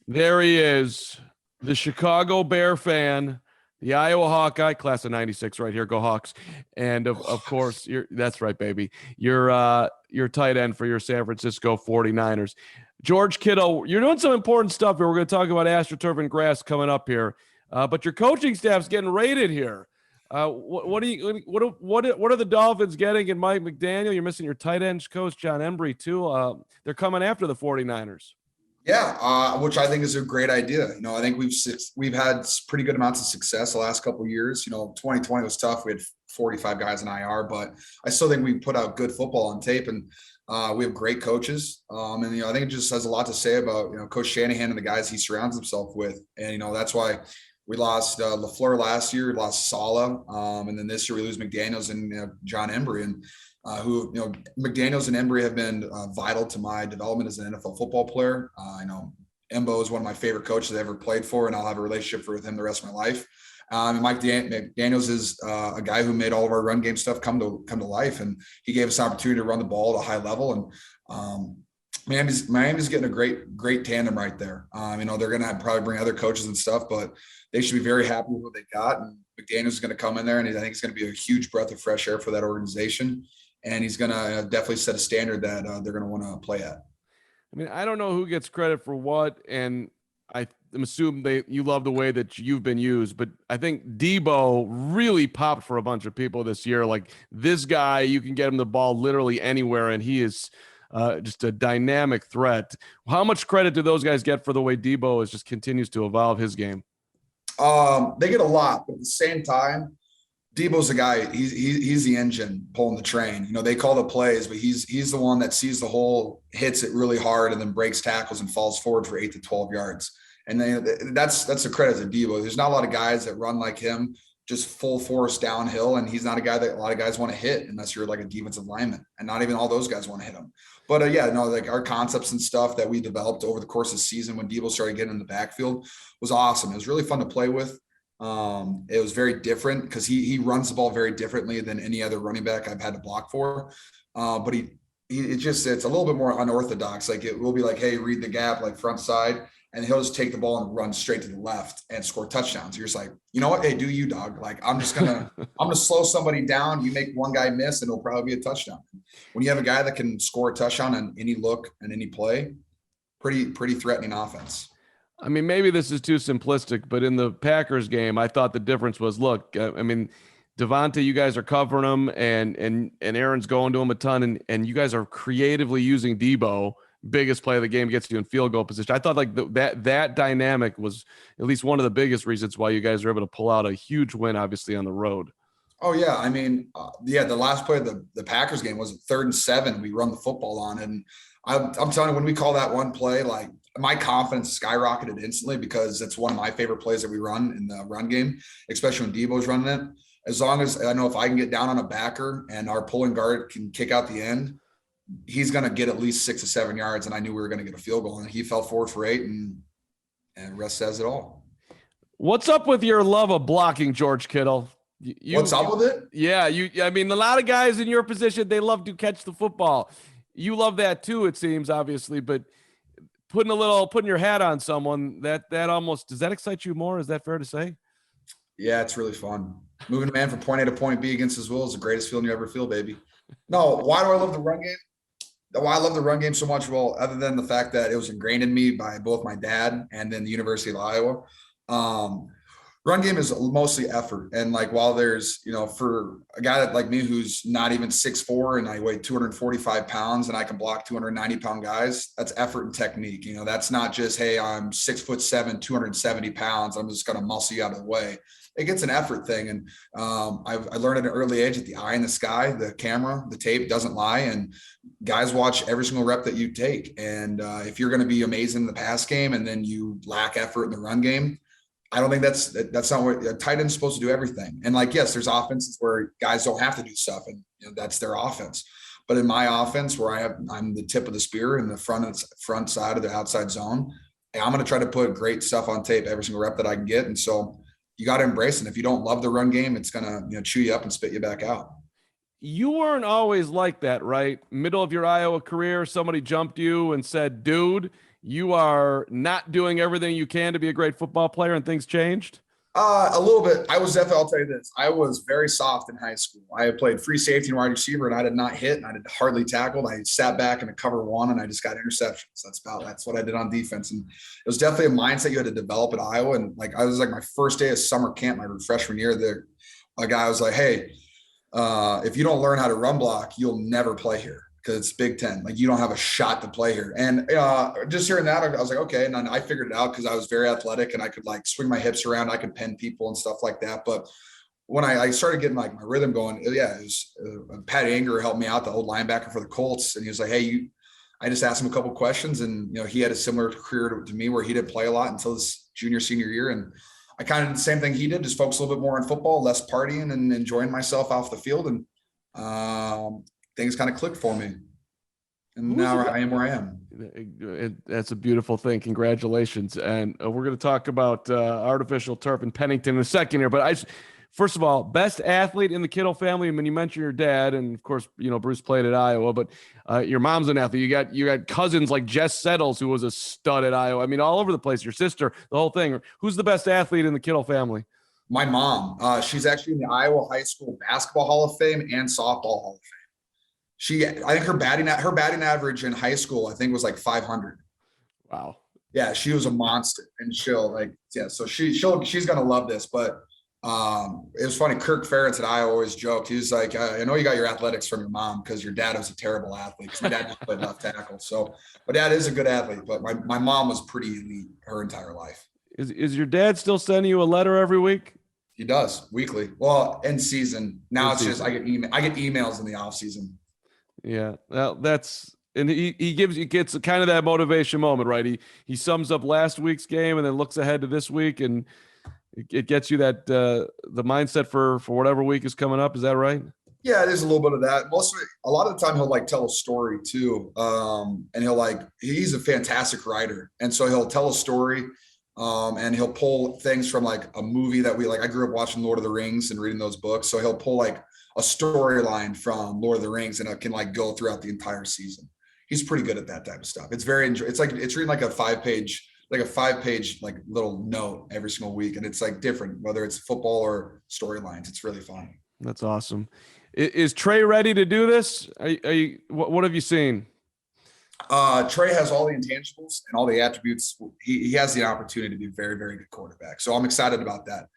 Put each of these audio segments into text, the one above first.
There he is, the Chicago Bear fan, the Iowa Hawkeye, class of '96, right here. Go Hawks! And of course, that's right, baby. Your tight end for your San Francisco 49ers, George Kittle. You're doing some important stuff here. We're going to talk about AstroTurf and grass coming up here, but your coaching staff's getting raided here. What are the Dolphins getting in Mike McDaniel? You're missing your tight end coach John Embry too. They're coming after the 49ers. Yeah, which I think is a great idea. I think we've had pretty good amounts of success the last couple of years. 2020 was tough. We had 45 guys in IR, but I still think we put out good football on tape, and we have great coaches. And I think it just has a lot to say about Coach Shanahan and the guys he surrounds himself with. And that's why we lost LaFleur last year, lost Saleh, and then this year we lose McDaniels and John Embry. And who McDaniels and Embry have been vital to my development as an NFL football player. Embo is one of my favorite coaches I ever played for, and I'll have a relationship with him the rest of my life. And Mike McDaniels is a guy who made all of our run game stuff come to life, and he gave us an opportunity to run the ball at a high level. And Miami's getting a great tandem right there. They're going to probably bring other coaches and stuff, but they should be very happy with what they got. And McDaniels is going to come in there, and I think it's going to be a huge breath of fresh air for that organization. And he's going to definitely set a standard that they're going to want to play at. I mean, I don't know who gets credit for what, and I'm assuming you love the way that you've been used, but I think Deebo really popped for a bunch of people this year. Like, this guy, you can get him the ball literally anywhere, and he is just a dynamic threat. How much credit do those guys get for the way Deebo just continues to evolve his game? They get a lot, but at the same time, Deebo's the guy. He's the engine pulling the train. They call the plays, but he's the one that sees the hole, hits it really hard, and then breaks tackles and falls forward for 8 to 12 yards. And then that's a credit to Deebo. There's not a lot of guys that run like him, just full force downhill, and he's not a guy that a lot of guys want to hit unless you're like a defensive lineman, and not even all those guys want to hit him. But like our concepts and stuff that we developed over the course of the season when Deebo started getting in the backfield was awesome. It was really fun to play with. It was very different because he runs the ball very differently than any other running back I've had to block for. But it's a little bit more unorthodox. Like, it will be like, hey, read the gap, like front side, and he'll just take the ball and run straight to the left and score touchdowns. You're just like, you know what? Hey, do you, dog? Like, I'm gonna slow somebody down. You make one guy miss, and it'll probably be a touchdown. When you have a guy that can score a touchdown on any look and any play, pretty threatening offense. I mean, maybe this is too simplistic, but in the Packers game, I thought the difference was, look, I mean, Devontae, you guys are covering him, and Aaron's going to him a ton, and you guys are creatively using Deebo. Biggest play of the game gets you in field goal position. I thought like that dynamic was at least one of the biggest reasons why you guys were able to pull out a huge win, obviously, on the road. Oh yeah, I mean, the last play of the Packers game was 3rd and 7. We run the football on, and I'm telling you, when we call that one play, like, my confidence skyrocketed instantly because it's one of my favorite plays that we run in the run game, especially when Deebo's running it. As long as I know if I can get down on a backer and our pulling guard can kick out the end, he's going to get at least 6 to 7 yards. And I knew we were going to get a field goal, and he fell forward for 8, and rest says it all. What's up with your love of blocking, George Kittle? What's up with it? Yeah, I mean, a lot of guys in your position, they love to catch the football. You love that too, it seems, obviously, but putting your hat on someone, that almost, does that excite you more? Is that fair to say? Yeah, it's really fun. Moving a man from point A to point B against his will is the greatest feeling you ever feel, baby. No, why do I love the run game? Why I love the run game so much? Well, other than the fact that it was ingrained in me by both my dad and then the University of Iowa, run game is mostly effort. And like, while there's, for a guy like me who's not even 6'4" and I weigh 245 pounds and I can block 290-pound guys, that's effort and technique. That's not just, hey, I'm 6'7", 270 pounds, I'm just going to muscle you out of the way. It gets an effort thing. And I learned at an early age that the eye in the sky, the camera, the tape doesn't lie. And guys watch every single rep that you take. And if you're going to be amazing in the pass game and then you lack effort in the run game, I don't think that's not what a tight end is supposed to do everything. And like, yes, there's offenses where guys don't have to do stuff, and that's their offense. But in my offense, where I'm the tip of the spear in the front side of the outside zone, I'm going to try to put great stuff on tape every single rep that I can get. And so you got to embrace it. If you don't love the run game, it's going to chew you up and spit you back out. You weren't always like that, right? Middle of your Iowa career, somebody jumped you and said, dude, you are not doing everything you can to be a great football player and things changed? A little bit. I was definitely, I'll tell you this. I was very soft in high school. I played free safety and wide receiver, and I did not hit, and I did hardly tackled. I sat back in a cover one, and I just got interceptions. That's what I did on defense. And it was definitely a mindset you had to develop at Iowa. And like, I was like my first day of summer camp, my freshman year there, a guy was like, hey, if you don't learn how to run block, you'll never play here because it's Big Ten. Like, you don't have a shot to play here. And just hearing that, I was like, okay. And then I figured it out because I was very athletic and I could like swing my hips around. I could pin people and stuff like that. But when I started getting like my rhythm going, yeah, it was Pat Anger helped me out, the old linebacker for the Colts. And he was like, hey, I just asked him a couple of questions, and he had a similar career to me where he didn't play a lot until his senior year. And I kind of did the same thing he did, just focus a little bit more on football, less partying and enjoying myself off the field. And things kind of clicked for me. And now I am where I am. That's a beautiful thing. Congratulations. And we're going to talk about artificial turf in Pennington in a second here. But first of all, best athlete in the Kittle family. I mean, you mentioned your dad, and of course, Bruce played at Iowa, but your mom's an athlete. You got cousins like Jess Settles, who was a stud at Iowa. I mean, all over the place. Your sister, the whole thing. Who's the best athlete in the Kittle family? My mom. She's actually in the Iowa High School Basketball Hall of Fame and Softball Hall of Fame. I think her batting average in high school, I think, was like 500. Wow. Yeah, she was a monster, and so she's gonna love this. But it was funny. Kirk Ferentz at Iowa always joked. He was like, I know you got your athletics from your mom because your dad was a terrible athlete, because my dad just played left tackle. So my dad is a good athlete, but my mom was pretty elite her entire life. Is your dad still sending you a letter every week? He does, weekly. Well, in season. Now it's just I get emails in the off season. Yeah, well, and he gets kind of that motivation moment, right? He sums up last week's game and then looks ahead to this week, and it gets you that the mindset for whatever week is coming up. Is that right? Yeah, there's a little bit of that. A lot of the time he'll like tell a story too. And he's a fantastic writer. And so he'll tell a story, and he'll pull things from like a movie that I grew up watching Lord of the Rings and reading those books. So he'll pull like a storyline from Lord of the Rings, and it can like go throughout the entire season. He's pretty good at that type of stuff. It's reading like a five-page like little note every single week. And it's like different, whether it's football or storylines. It's really fun. That's awesome. Is Trey ready to do this? What have you seen? Trey has all the intangibles and all the attributes. He has the opportunity to be a very, very good quarterback. So I'm excited about that.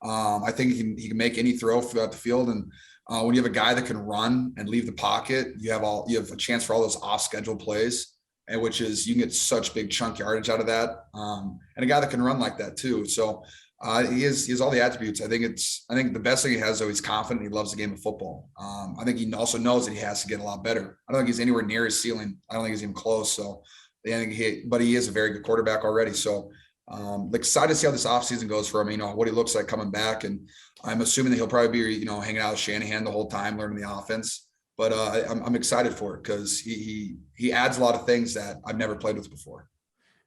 I think he can make any throw throughout the field. And when you have a guy that can run and leave the pocket, you have a chance for all those off-schedule plays, and which is you can get such big chunk yardage out of that. And a guy that can run like that too. So he has all the attributes. I think the best thing he has, though, he's confident. He loves the game of football. I think he also knows that he has to get a lot better. I don't think he's anywhere near his ceiling. I don't think he's even close. So but he is a very good quarterback already. So excited to see how this offseason goes for him, what he looks like coming back. And I'm assuming that he'll probably be, hanging out with Shanahan the whole time, learning the offense. But I'm excited for it because he adds a lot of things that I've never played with before.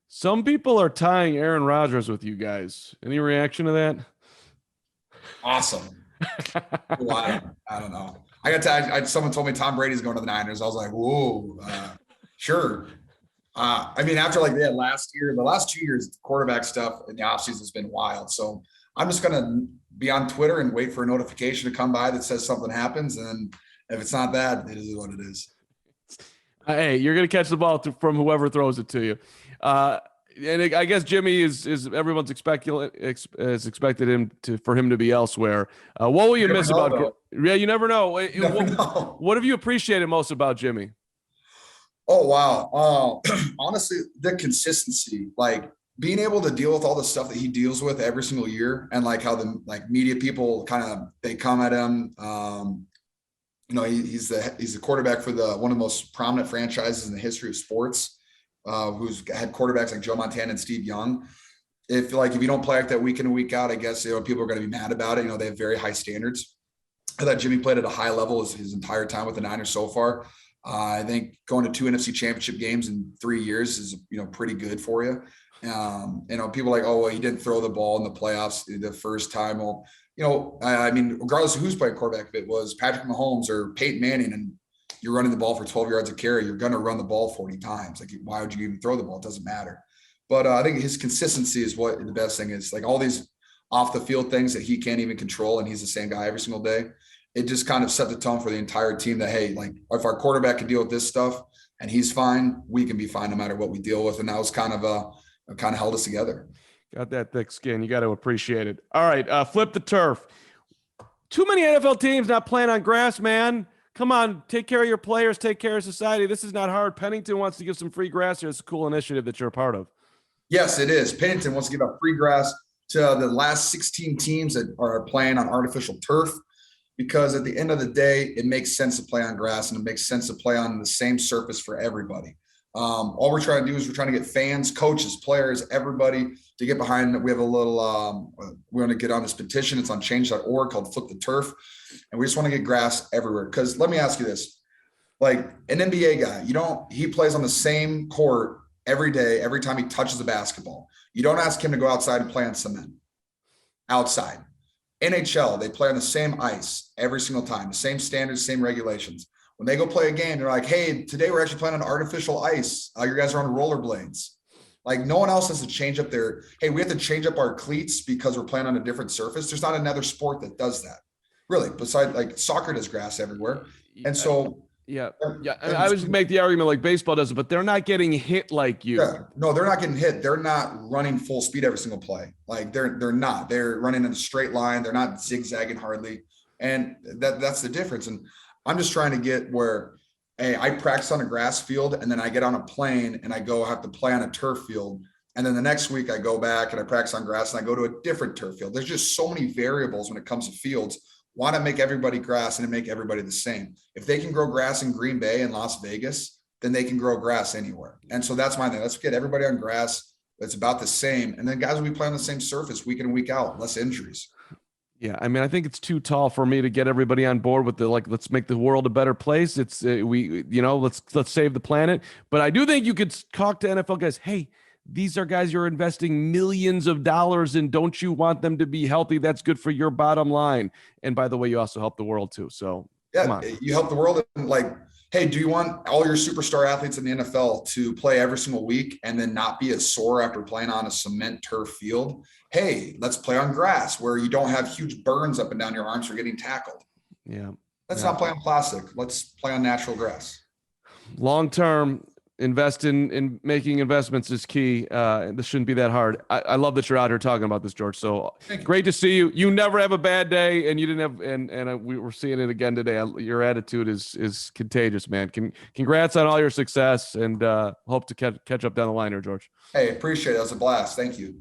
Some people are tying Aaron Rodgers with you guys. Any reaction to that? Awesome. Well, I don't know. I got tagged. Someone told me Tom Brady's going to the Niners. I was like, whoa, sure. After like that last year, the last 2 years, the quarterback stuff in the offseason has been wild. So I'm just going to be on Twitter and wait for a notification to come by that says something happens. And if it's not that, it is what it is. Hey, you're going to catch the ball from whoever throws it to you. And I guess Jimmy is everyone's expected him for him to be elsewhere. What will you miss about? Though. Yeah, you never know. What have you appreciated most about Jimmy? Oh wow! Honestly, the consistency, like being able to deal with all the stuff that he deals with every single year, and like how the media people they come at him. He's the quarterback for one of the most prominent franchises in the history of sports. Who's had quarterbacks like Joe Montana and Steve Young. If you don't play like that week in and week out, I guess people are going to be mad about it. They have very high standards. I thought Jimmy played at a high level his entire time with the Niners so far. I think going to 2 NFC Championship games in 3 years is pretty good for you. People are like, oh well, he didn't throw the ball in the playoffs the first time. Well, regardless of who's playing quarterback, if it was Patrick Mahomes or Peyton Manning, and you're running the ball for 12 yards a carry, you're going to run the ball 40 times. Like, why would you even throw the ball? It doesn't matter. But I think his consistency is what the best thing is. Like all these off the field things that he can't even control, and he's the same guy every single day. It just kind of set the tone for the entire team that, hey, like if our quarterback can deal with this stuff and he's fine, we can be fine no matter what we deal with. And that was kind of held us together. Got that thick skin. You got to appreciate it. All right, flip the turf. Too many NFL teams not playing on grass, man. Come on, take care of your players, take care of society. This is not hard. Pennington wants to give some free grass here. It's a cool initiative that you're a part of. Yes, it is. Pennington wants to give out free grass to the last 16 teams that are playing on artificial turf, because at the end of the day, it makes sense to play on grass and it makes sense to play on the same surface for everybody. All we're trying to do is we're trying to get fans, coaches, players, everybody to get behind. We have a little, we want to get on this petition. It's on change.org called Flip the Turf. And we just want to get grass everywhere. Because let me ask you this, like an NBA guy, he plays on the same court every day, every time he touches the basketball. You don't ask him to go outside and play on cement. Outside. NHL, they play on the same ice every single time, the same standards, same regulations. When they go play a game, they're like, hey, today we're actually playing on artificial ice. You guys are on rollerblades. Like no one else has to change up their, hey, we have to change up our cleats because we're playing on a different surface. There's not another sport that does that. Really, besides like soccer does grass everywhere. And so yeah. I was make the argument like baseball does it, but they're not getting hit like you. Yeah, no, they're not getting hit. They're not running full speed every single play. Like they're not. They're running in a straight line. They're not zigzagging hardly, and that's the difference. And I'm just trying to get where, hey, I practice on a grass field, and then I get on a plane and I go have to play on a turf field, and then the next week I go back and I practice on grass and I go to a different turf field. There's just so many variables when it comes to fields. Why not make everybody grass and make everybody the same? If they can grow grass in Green Bay and Las Vegas, then they can grow grass anywhere. And so that's my thing. Let's get everybody on grass that's about the same. And then guys will be playing on the same surface week in and week out, less injuries. Yeah, I mean, I think it's too tall for me to get everybody on board with the let's make the world a better place. It's let's save the planet. But I do think you could talk to NFL guys. Hey, these are guys you're investing millions of dollars in. Don't you want them to be healthy? That's good for your bottom line. And by the way, you also help the world too. So yeah, you help the world. And like, hey, do you want all your superstar athletes in the NFL to play every single week and then not be as sore after playing on a cement turf field? Hey, let's play on grass where you don't have huge burns up and down your arms for getting tackled. Yeah. Let's not play on plastic. Let's play on natural grass. Long term, invest in making investments is key. This shouldn't be that hard. I love that you're out here talking about this, George. So great to see you. You never have a bad day, and you didn't have. And we were seeing it again today. Your attitude is contagious, man. Congrats on all your success, and hope to catch up down the line here, George. Hey, appreciate it. That was a blast. Thank you.